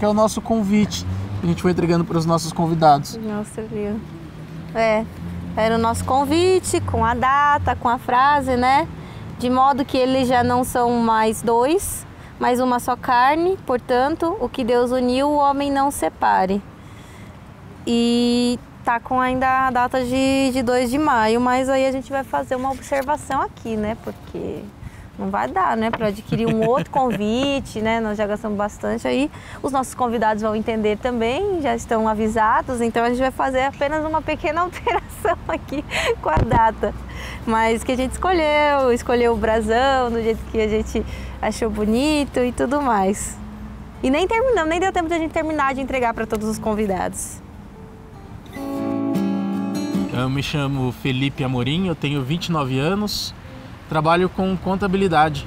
que é o nosso convite que a gente foi entregando para os nossos convidados. Nossa, viu? Era o nosso convite com a data, com a frase, né? De modo que eles já não são mais dois, mas uma só carne, portanto, o que Deus uniu, o homem não separe. E tá com ainda a data de 2 de maio, mas aí a gente vai fazer uma observação aqui, né? Porque não vai dar, né? Para adquirir um outro convite, né? Nós já gastamos bastante aí. Os nossos convidados vão entender também, já estão avisados, então a gente vai fazer apenas uma pequena alteração aqui com a data. Mas que a gente escolheu o brasão, do jeito que a gente achou bonito e tudo mais. E nem terminamos, nem deu tempo de a gente terminar de entregar para todos os convidados. Eu me chamo Felipe Amorim, eu tenho 29 anos, trabalho com contabilidade.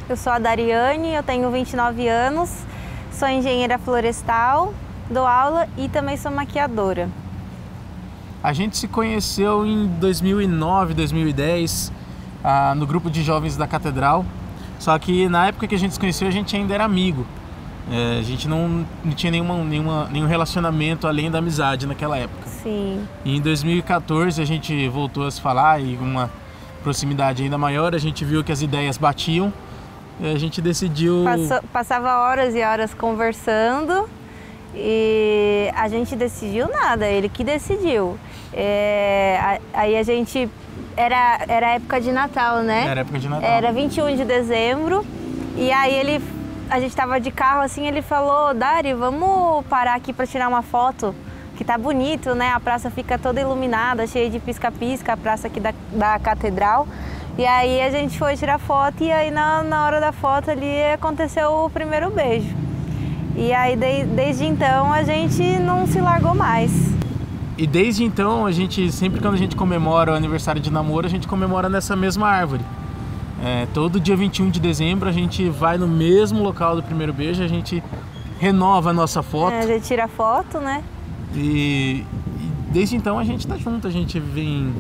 Eu sou a Dariane, eu tenho 29 anos, sou engenheira florestal, dou aula e também sou maquiadora. A gente se conheceu em 2009, 2010, no grupo de jovens da Catedral, só que na época que a gente se conheceu a gente ainda era amigo. A gente não tinha nenhum relacionamento além da amizade naquela época. Sim. E em 2014 a gente voltou a se falar e uma proximidade ainda maior, a gente viu que as ideias batiam e a gente decidiu... Passava horas e horas conversando e a gente decidiu nada, ele que decidiu. Aí a gente... Era época de Natal, né? Era época de Natal. Era 21 de dezembro e aí a gente tava de carro assim, ele falou: Dari, vamos parar aqui para tirar uma foto, que tá bonito, né? A praça fica toda iluminada, cheia de pisca-pisca, a praça aqui da Catedral. E aí a gente foi tirar foto e aí na hora da foto ali aconteceu o primeiro beijo. E aí desde então a gente não se largou mais. E desde então sempre quando a gente comemora o aniversário de namoro, a gente comemora nessa mesma árvore. Todo dia 21 de dezembro a gente vai no mesmo local do primeiro beijo, a gente renova a nossa foto. A gente tira foto, né? E desde então a gente tá junto, a gente vem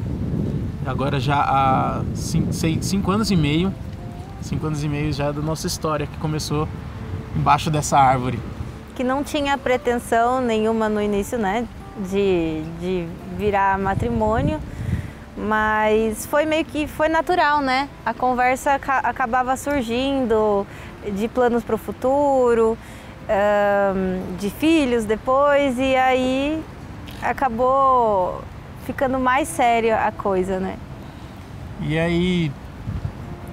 agora já há 5 anos e meio. 5 anos e meio já da nossa história, que começou embaixo dessa árvore. Que não tinha pretensão nenhuma no início, né? De virar matrimônio. Mas foi meio que natural, né? A conversa acabava surgindo de planos para o futuro, de filhos depois, e aí acabou ficando mais séria a coisa, né? E aí,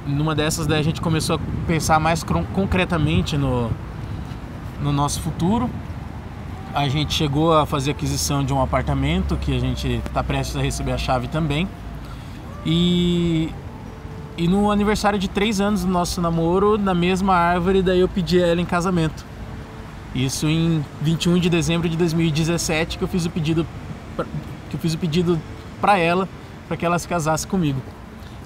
numa dessas, daí a gente começou a pensar mais concretamente no nosso futuro. A gente chegou a fazer aquisição de um apartamento que a gente está prestes a receber a chave também. E no aniversário de 3 anos do nosso namoro, na mesma árvore, daí eu pedi ela em casamento. Isso em 21 de dezembro de 2017, que eu fiz o pedido para ela, para que ela se casasse comigo.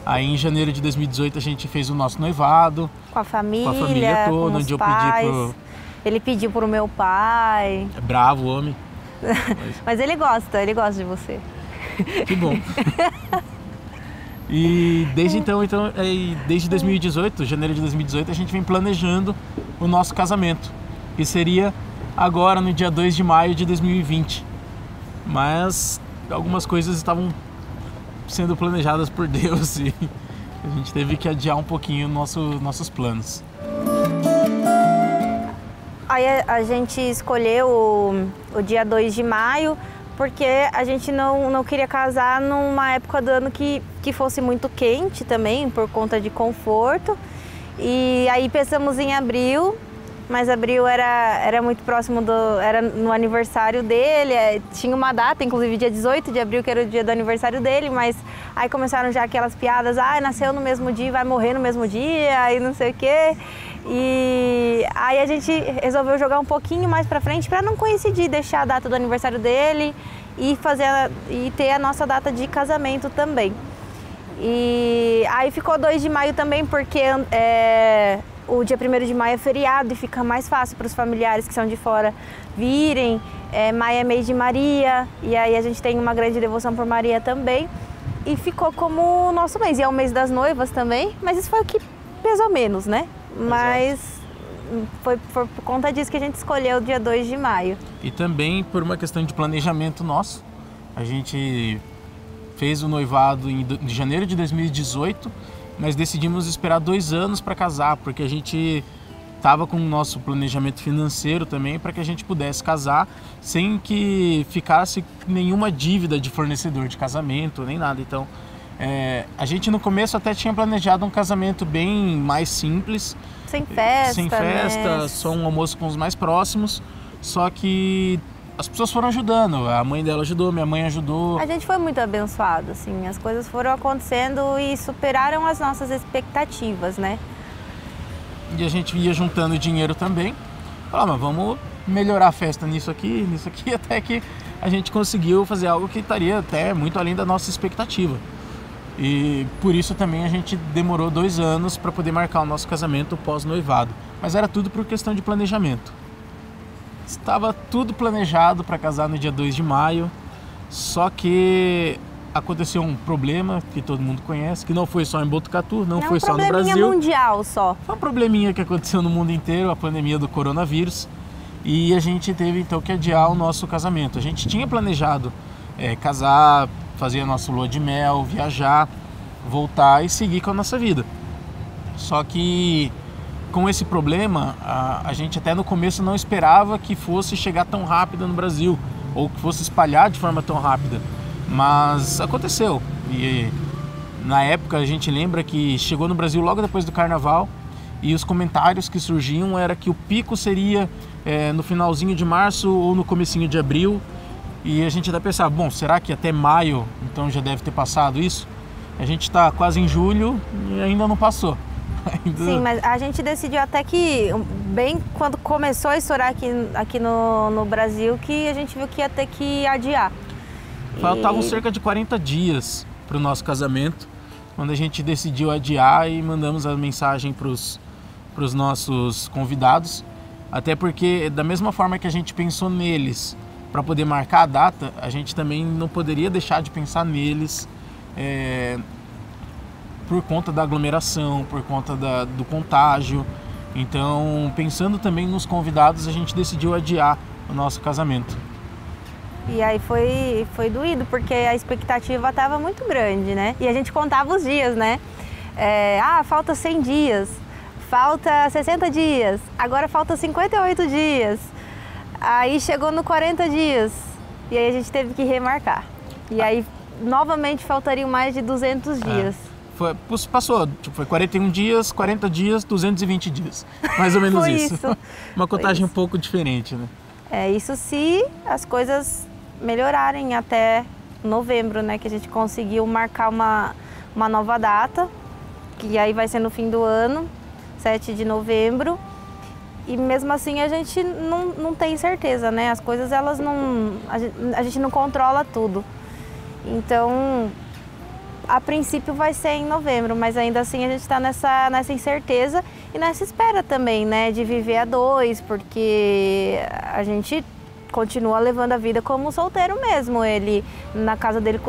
Aí em janeiro de 2018 a gente fez o nosso noivado. Com a família toda, onde eu pedi Ele pediu pro meu pai. É bravo o homem. Mas ele gosta de você. Que bom. E desde então, desde 2018, janeiro de 2018, a gente vem planejando o nosso casamento, que seria agora no dia 2 de maio de 2020. Mas algumas coisas estavam sendo planejadas por Deus e a gente teve que adiar um pouquinho nossos planos. Aí a gente escolheu o dia 2 de maio porque a gente não queria casar numa época do ano que fosse muito quente também, por conta de conforto. E aí pensamos em abril, mas abril era muito próximo era no aniversário dele, tinha uma data, inclusive dia 18 de abril, que era o dia do aniversário dele, mas aí começaram já aquelas piadas: nasceu no mesmo dia, vai morrer no mesmo dia, e não sei o quê. E aí a gente resolveu jogar um pouquinho mais pra frente para não coincidir, deixar a data do aniversário dele e ter a nossa data de casamento também. E aí ficou 2 de maio também, porque o dia 1º de maio é feriado e fica mais fácil para os familiares que são de fora virem. Maio é mês de Maria, e aí a gente tem uma grande devoção por Maria também. E ficou como o nosso mês, e é o mês das noivas também, mas isso foi o que pesou menos, né? Mas foi por conta disso que a gente escolheu o dia 2 de maio. E também por uma questão de planejamento nosso. A gente fez o noivado em janeiro de 2018, mas decidimos esperar 2 anos para casar, porque a gente estava com o nosso planejamento financeiro também para que a gente pudesse casar sem que ficasse nenhuma dívida de fornecedor de casamento, nem nada. Então, a gente no começo até tinha planejado um casamento bem mais simples. Sem festa, né? Só um almoço com os mais próximos, só que as pessoas foram ajudando, a mãe dela ajudou, minha mãe ajudou. A gente foi muito abençoado, assim, as coisas foram acontecendo e superaram as nossas expectativas, né? E a gente ia juntando dinheiro também. Falava, mas vamos melhorar a festa nisso aqui, até que a gente conseguiu fazer algo que estaria até muito além da nossa expectativa. E por isso também a gente demorou 2 anos para poder marcar o nosso casamento pós-noivado. Mas era tudo por questão de planejamento. Estava tudo planejado para casar no dia 2 de maio, só que aconteceu um problema que todo mundo conhece, que não foi só em Botucatu, não foi só no Brasil. É um probleminha mundial só. Foi um probleminha que aconteceu no mundo inteiro, a pandemia do coronavírus, e a gente teve então que adiar o nosso casamento. A gente tinha planejado casar, fazer a nossa lua de mel, viajar, voltar e seguir com a nossa vida. Só que com esse problema, a gente até no começo não esperava que fosse chegar tão rápido no Brasil, ou que fosse espalhar de forma tão rápida. Mas aconteceu. E na época a gente lembra que chegou no Brasil logo depois do Carnaval, e os comentários que surgiam era que o pico seria no finalzinho de março ou no comecinho de abril. E a gente até pensava, bom, será que até maio então já deve ter passado isso? A gente está quase em julho e ainda não passou. Sim, mas a gente decidiu até que, bem quando começou a estourar aqui no Brasil, que a gente viu que ia ter que adiar. Faltavam cerca de 40 dias para o nosso casamento, quando a gente decidiu adiar e mandamos a mensagem para os nossos convidados. Até porque, da mesma forma que a gente pensou neles para poder marcar a data, a gente também não poderia deixar de pensar neles por conta da aglomeração, por conta do contágio. Então, pensando também nos convidados, a gente decidiu adiar o nosso casamento. E aí foi doído, porque a expectativa estava muito grande, né? E a gente contava os dias, né? Falta 100 dias, falta 60 dias, agora falta 58 dias. Aí chegou no 40 dias e aí a gente teve que remarcar. E aí novamente faltariam mais de 200 dias. Passou, foi 41 dias, 40 dias, 220 dias. Mais ou menos isso. Uma contagem um pouco diferente, né? Isso se as coisas melhorarem até novembro, né? Que a gente conseguiu marcar uma nova data, que aí vai ser no fim do ano, 7 de novembro. E mesmo assim a gente não tem certeza, né? As coisas, elas não... A gente não controla tudo. Então, a princípio vai ser em novembro, mas ainda assim a gente está nessa incerteza e nessa espera também, né? De viver a 2, porque a gente continua levando a vida como solteiro mesmo. Ele na casa dele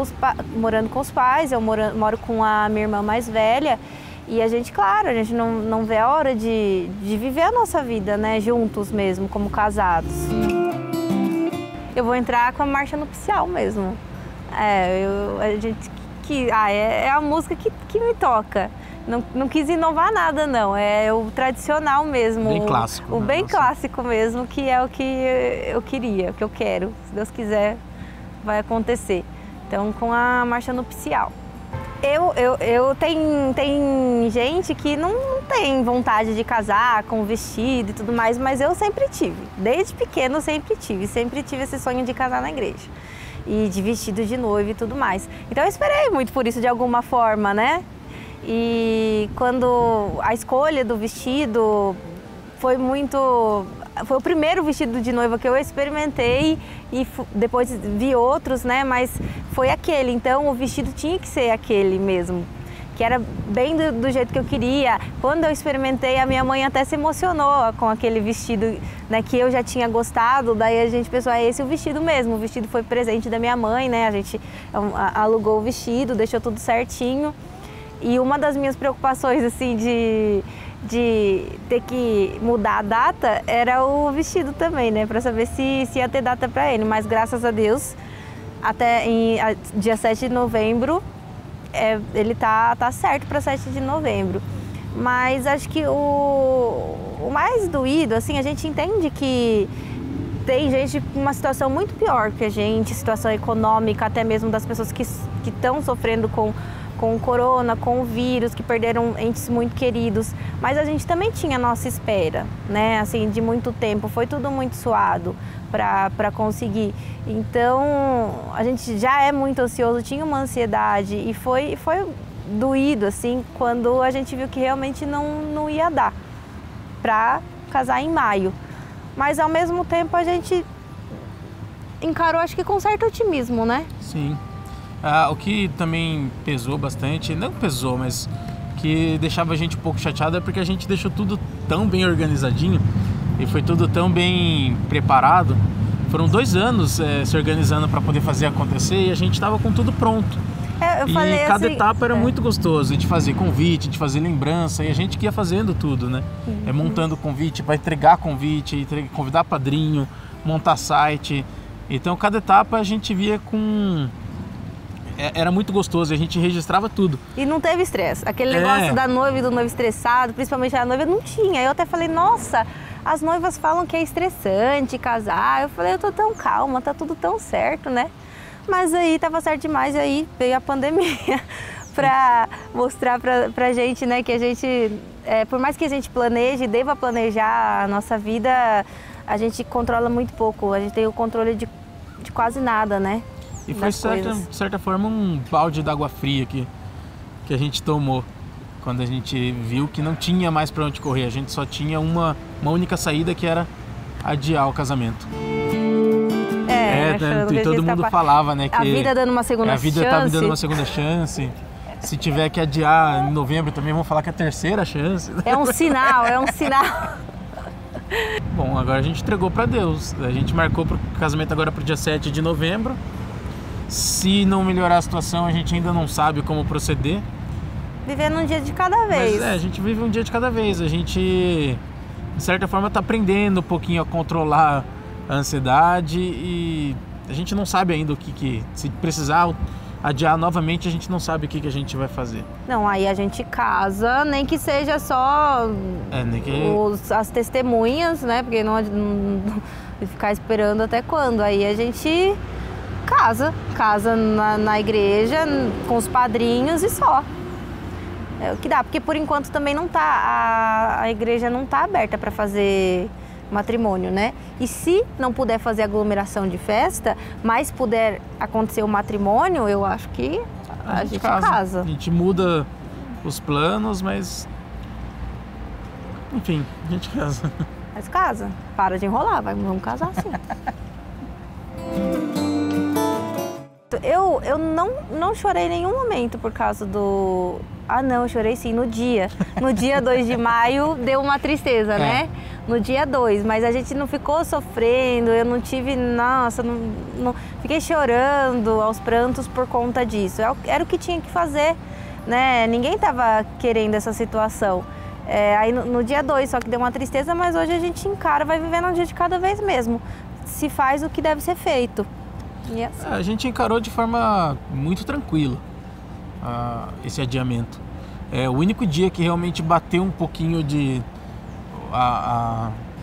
morando com os pais, eu moro com a minha irmã mais velha. E a gente, claro, a gente não vê a hora de viver a nossa vida, né, juntos mesmo, como casados. Eu vou entrar com a marcha nupcial mesmo. É a música que me toca. Não quis inovar nada, não. É o tradicional mesmo. Bem clássico. O bem clássico mesmo, que é o que eu queria, o que eu quero. Se Deus quiser, vai acontecer. Então, com a marcha nupcial. Tem gente que não tem vontade de casar com vestido e tudo mais, mas eu sempre tive. Desde pequeno eu sempre tive esse sonho de casar na igreja. E de vestido de noiva e tudo mais. Então eu esperei muito por isso de alguma forma, né? E quando a escolha do vestido foi o primeiro vestido de noiva que eu experimentei e depois vi outros, né? Mas foi aquele, então o vestido tinha que ser aquele mesmo, que era bem do jeito que eu queria. Quando eu experimentei, a minha mãe até se emocionou com aquele vestido, né, que eu já tinha gostado. Daí a gente pensou, esse é o vestido mesmo. O vestido foi presente da minha mãe, né? A gente alugou o vestido, deixou tudo certinho. E uma das minhas preocupações, assim, de ter que mudar a data era o vestido também, né? Para saber se ia ter data para ele. Mas graças a Deus, até dia 7 de novembro, ele tá certo para 7 de novembro. Mas acho que o mais doído, assim, a gente entende que tem gente com uma situação muito pior que a gente, situação econômica, até mesmo das pessoas que estão sofrendo com o corona, com o vírus, que perderam entes muito queridos. Mas a gente também tinha a nossa espera, né? Assim, de muito tempo. Foi tudo muito suado para conseguir. Então, a gente já é muito ansioso, tinha uma ansiedade e foi doído, assim, quando a gente viu que realmente não ia dar para casar em maio. Mas, ao mesmo tempo, a gente encarou, acho que com certo otimismo, né? Sim. O que também pesou bastante, não pesou, mas que deixava a gente um pouco chateado é porque a gente deixou tudo tão bem organizadinho e foi tudo tão bem preparado. Foram 2 anos se organizando para poder fazer acontecer e a gente estava com tudo pronto. E cada etapa era muito gostoso, de fazer convite, de fazer lembrança, e a gente que ia fazendo tudo, né? Montando convite, para entregar convite, convidar padrinho, montar site. Então cada etapa a gente via com... Era muito gostoso, a gente registrava tudo. E não teve estresse. Aquele negócio da noiva e do noivo estressado, principalmente a noiva, não tinha. Eu até falei, nossa, as noivas falam que é estressante casar. Eu falei, eu tô tão calma, tá tudo tão certo, né? Mas aí tava certo demais, aí veio a pandemia pra mostrar pra gente, né, que a gente, por mais que a gente planeje, deva planejar a nossa vida, a gente controla muito pouco. A gente tem o controle de quase nada, né? E foi, de certa forma, um balde d'água fria que a gente tomou quando a gente viu que não tinha mais para onde correr. A gente só tinha uma única saída, que era adiar o casamento. E todo mundo falava, né? Que a vida dando uma segunda chance. A vida tá me dando uma segunda chance. Se tiver que adiar em novembro também, vão falar que é a terceira chance. É um sinal, é um sinal. Bom, agora a gente entregou para Deus. A gente marcou o casamento agora para o dia 7 de novembro. Se não melhorar a situação, a gente ainda não sabe como proceder. Vivendo um dia de cada vez. Mas a gente vive um dia de cada vez. A gente, de certa forma, está aprendendo um pouquinho a controlar a ansiedade e a gente não sabe ainda o que se precisar adiar novamente, a gente não sabe o que a gente vai fazer. Não, aí a gente casa, nem que seja só as testemunhas, né? Porque não ficar esperando até quando. Aí a gente casa na igreja, com os padrinhos e só. É o que dá, porque por enquanto também não tá, a igreja não tá aberta para fazer matrimônio, né? E se não puder fazer aglomeração de festa, mas puder acontecer o matrimônio, eu acho que a gente casa. A gente muda os planos, mas enfim, a gente casa. Mas casa, para de enrolar, vamos casar sim. Eu não chorei em nenhum momento por causa do... Ah, não, eu chorei sim, no dia. No dia 2 de maio deu uma tristeza, né? No dia 2, mas a gente não ficou sofrendo, eu não tive... Nossa, não fiquei chorando aos prantos por conta disso. Era o que tinha que fazer, né? Ninguém tava querendo essa situação. Aí no dia 2 só que deu uma tristeza, mas hoje a gente encara, vai vivendo um dia de cada vez mesmo. Se faz o que deve ser feito. E assim. A gente encarou de forma muito tranquila esse adiamento. O único dia que realmente bateu um pouquinho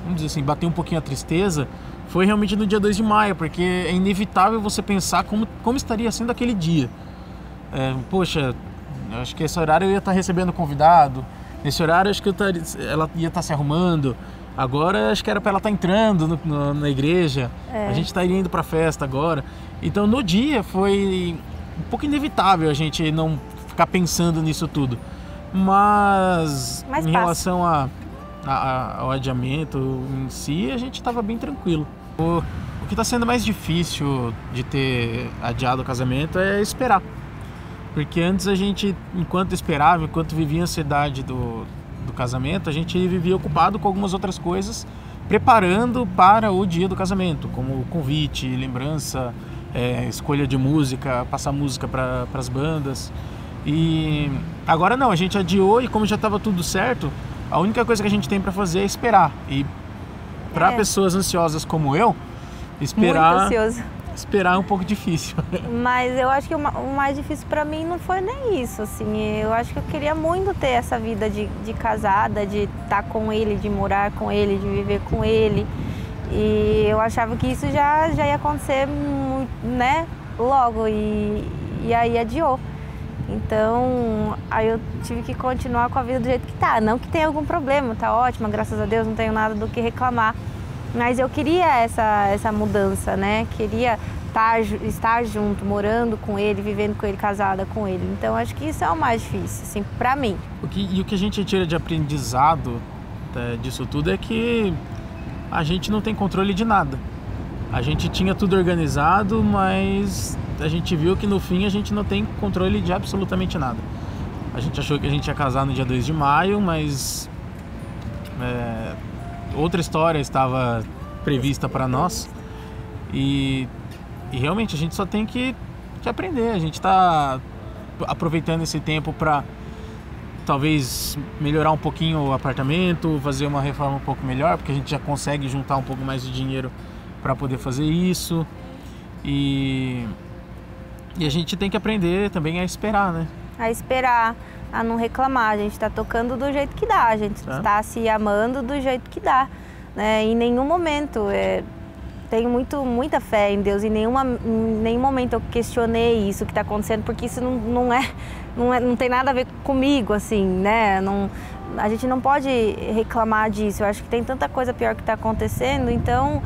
vamos dizer assim, bateu um pouquinho a tristeza foi realmente no dia 2 de maio, porque é inevitável você pensar como estaria sendo aquele dia. Poxa, acho que esse horário eu ia estar recebendo convidado, nesse horário acho que ela ia estar se arrumando, agora acho que era para ela estar entrando na igreja, a gente estaria indo para a festa agora. Então no dia foi um pouco inevitável a gente não ficar pensando nisso tudo. Mas em relação ao adiamento em si, a gente estava bem tranquilo. O que está sendo mais difícil de ter adiado o casamento é esperar. Porque antes a gente, enquanto esperava, enquanto vivia a ansiedade do casamento, a gente vivia ocupado com algumas outras coisas, preparando para o dia do casamento, como convite, lembrança, escolha de música, passar música para as bandas. E agora não, a gente adiou e como já estava tudo certo, a única coisa que a gente tem para fazer é esperar. E para pessoas ansiosas como eu, esperar é um pouco difícil. Mas eu acho que o mais difícil para mim não foi nem isso, assim. Eu acho que eu queria muito ter essa vida de casada, de estar com ele, de morar com ele, de viver com ele. E eu achava que isso já ia acontecer, né, logo, e aí adiou. Então, aí eu tive que continuar com a vida do jeito que tá. Não que tenha algum problema, tá ótima, graças a Deus, não tenho nada do que reclamar. Mas eu queria essa mudança, né? Queria estar junto, morando com ele, vivendo com ele, casada com ele. Então, acho que isso é o mais difícil, assim, pra mim. O que a gente tira de aprendizado disso tudo é que a gente não tem controle de nada. A gente tinha tudo organizado, mas a gente viu que no fim a gente não tem controle de absolutamente nada. A gente achou que a gente ia casar no dia 2 de maio, mas outra história estava prevista para nós. E realmente a gente só tem que aprender. A gente está aproveitando esse tempo para talvez melhorar um pouquinho o apartamento, fazer uma reforma um pouco melhor, porque a gente já consegue juntar um pouco mais de dinheiro para poder fazer isso. E a gente tem que aprender também a esperar, né? A esperar, a não reclamar. A gente está tocando do jeito que dá, a gente está se amando do jeito que dá, né? Em nenhum momento tenho muita fé em Deus. Em nenhum momento eu questionei isso que está acontecendo, porque isso não tem nada a ver comigo, assim, né? A gente não pode reclamar disso. Eu acho que tem tanta coisa pior que está acontecendo, então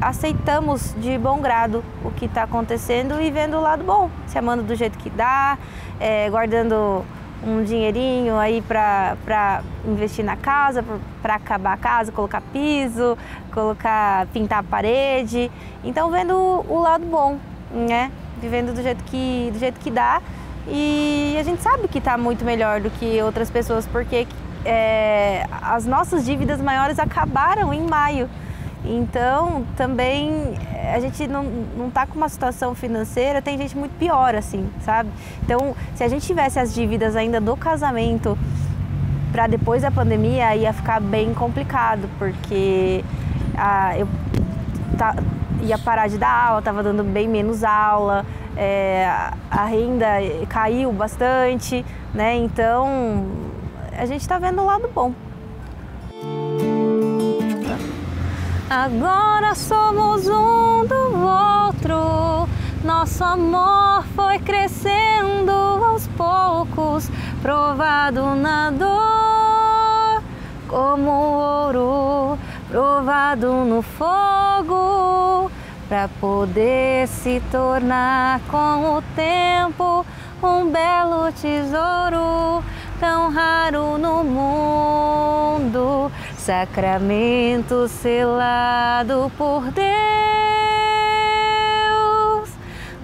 aceitamos de bom grado o que está acontecendo e vendo o lado bom, se amando do jeito que dá, guardando um dinheirinho aí para investir na casa, para acabar a casa, colocar piso, pintar a parede. Então, vendo o lado bom, né? Vivendo do jeito que dá. E a gente sabe que está muito melhor do que outras pessoas, porque as nossas dívidas maiores acabaram em maio. Então, também, a gente não está com uma situação financeira, tem gente muito pior, assim, sabe? Então, se a gente tivesse as dívidas ainda do casamento para depois da pandemia, ia ficar bem complicado, porque eu ia parar de dar aula, estava dando bem menos aula, a renda caiu bastante, né? Então, a gente está vendo o lado bom. Agora somos um do outro, nosso amor foi crescendo aos poucos, provado na dor, como ouro provado no fogo, para poder se tornar com o tempo um belo tesouro, tão raro no mundo, sacramento selado por Deus,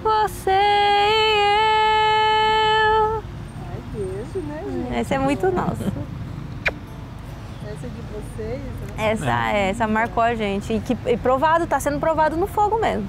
você e eu. Ai, beijo, né, gente? Esse é muito nosso. Essa é de vocês, né? Essa marcou a gente. E provado, tá sendo provado no fogo mesmo.